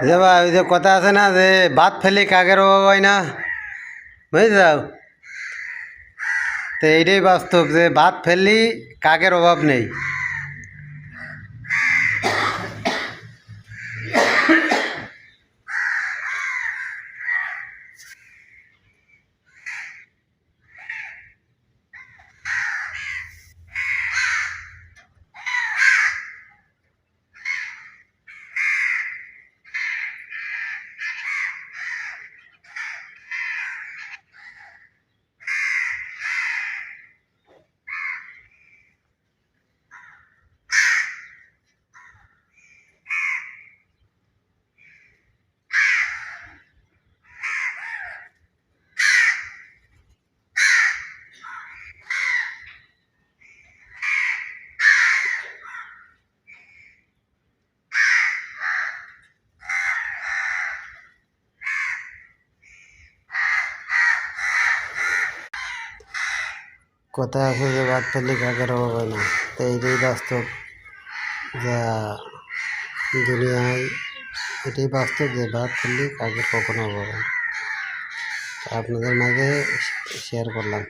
যে ভাই ওই যে কথা আছে না যে ভাত ফেলি কাকের অভাব হয় না, বুঝে যাও। তো এইটাই বাস্তব যে ভাত ফেললি কাকের অভাব নেই। কথা আছে যে ভাত ফেললি কাকের অভাব হয় না, তো এইটাই বাস্তব যা দুনিয়ায়। এটাই বাস্তব যে ভাত ফেললি কাকের কখনো অভাব হয় না। আপনাদের মাঝে শেয়ার করলাম।